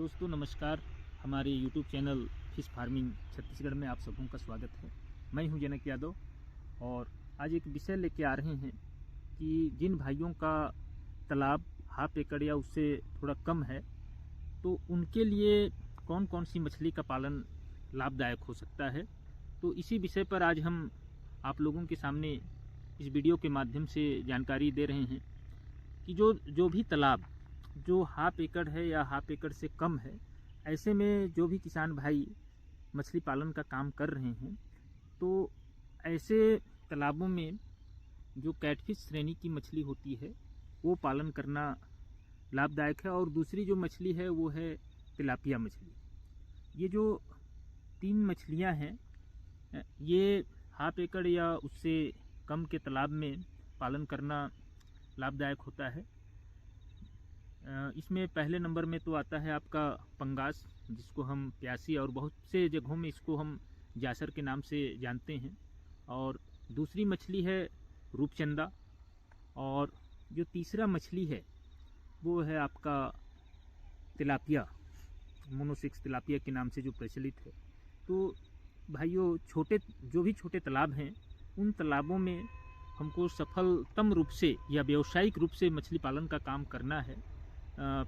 दोस्तों नमस्कार। हमारे YouTube channel fish farming Chhattisgarh में आप सबों का स्वागत है। मैं हूं जनक यादव और आज एक विषय लेके आ रहे हैं कि जिन भाइयों का तालाब हाफ एकड़ या उससे थोड़ा कम है तो उनके लिए कौन कौन सी मछली का पालन लाभदायक हो सकता है। तो इसी विषय पर आज हम आप लोगों के सामने इस वीडियो के माध्यम से जानकारी दे रहे हैं कि जो भी तालाब जो हाफ एकड़ है या हाफ एकड़ से कम है, ऐसे में जो भी किसान भाई मछली पालन का काम कर रहे हैं तो ऐसे तालाबों में जो कैटफिश श्रेणी की मछली होती है वो पालन करना लाभदायक है। और दूसरी जो मछली है वो है तिलापिया मछली। ये जो तीन मछलियां हैं ये हाफ एकड़ या उससे कम के तालाब में पालन करना लाभदायक होता है। इसमें पहले नंबर में तो आता है आपका पंगास, जिसको हम प्यासी और बहुत से जगहों में इसको हम जासर के नाम से जानते हैं। और दूसरी मछली है रूपचंदा और जो तीसरा मछली है वो है आपका तिलापिया, मोनोसिक्स तिलापिया के नाम से जो प्रचलित है। तो भाइयों जो भी छोटे तालाब हैं उन तालाबों में हमको सफलतम रूप से या व्यावसायिक रूप से मछली पालन का काम करना है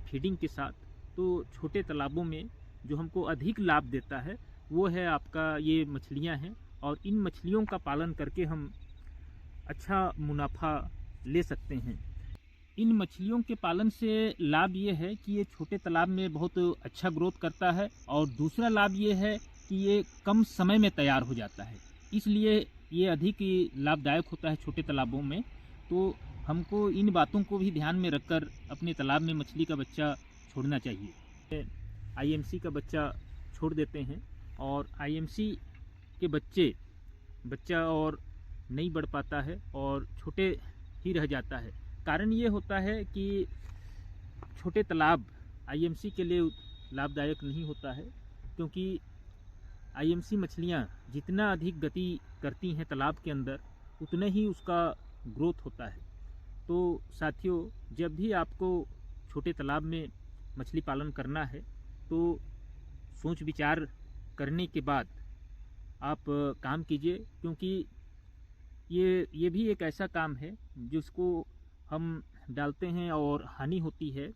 फीडिंग के साथ। तो छोटे तालाबों में जो हमको अधिक लाभ देता है वो है आपका ये मछलियां हैं और इन मछलियों का पालन करके हम अच्छा मुनाफा ले सकते हैं। इन मछलियों के पालन से लाभ ये है कि ये छोटे तालाब में बहुत अच्छा ग्रोथ करता है और दूसरा लाभ ये है कि ये कम समय में तैयार हो जाता है, इसलिए ये अधिक लाभदायक होता है छोटे तालाबों में। तो हमको इन बातों को भी ध्यान में रखकर अपने तालाब में मछली का बच्चा छोड़ना चाहिए। आईएमसी का बच्चा छोड़ देते हैं और आईएमसी के बच्चा और नहीं बढ़ पाता है और छोटे ही रह जाता है। कारण ये होता है कि छोटे तालाब आईएमसी के लिए लाभदायक नहीं होता है, क्योंकि आईएमसी मछलियाँ जितना अधिक गति करती हैं तालाब के अंदर उतना ही उसका ग्रोथ होता है। तो साथियों, जब भी आपको छोटे तालाब में मछली पालन करना है तो सोच विचार करने के बाद आप काम कीजिए, क्योंकि ये भी एक ऐसा काम है जिसको हम डालते हैं और हानि होती है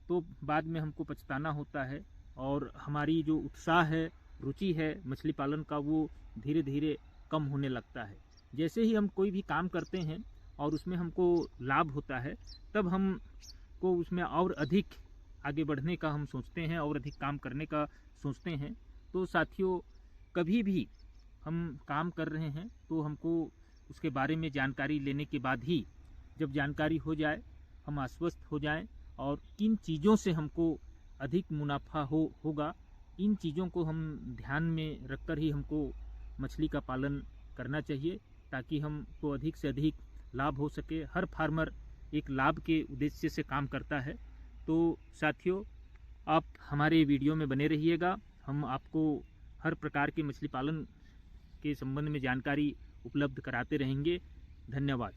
तो बाद में हमको पछताना होता है और हमारी जो उत्साह है, रुचि है मछली पालन का, वो धीरे धीरे कम होने लगता है। जैसे ही हम कोई भी काम करते हैं और उसमें हमको लाभ होता है तब हमको उसमें और अधिक आगे बढ़ने का हम सोचते हैं और अधिक काम करने का सोचते हैं। तो साथियों, कभी भी हम काम कर रहे हैं तो हमको उसके बारे में जानकारी लेने के बाद ही, जब जानकारी हो जाए, हम आश्वस्त हो जाएं और किन चीज़ों से हमको अधिक मुनाफा होगा, इन चीज़ों को हम ध्यान में रखकर ही हमको मछली का पालन करना चाहिए, ताकि हमको अधिक से अधिक लाभ हो सके। हर फार्मर एक लाभ के उद्देश्य से काम करता है। तो साथियों, आप हमारे वीडियो में बने रहिएगा। हम आपको हर प्रकार के मछली पालन के संबंध में जानकारी उपलब्ध कराते रहेंगे। धन्यवाद।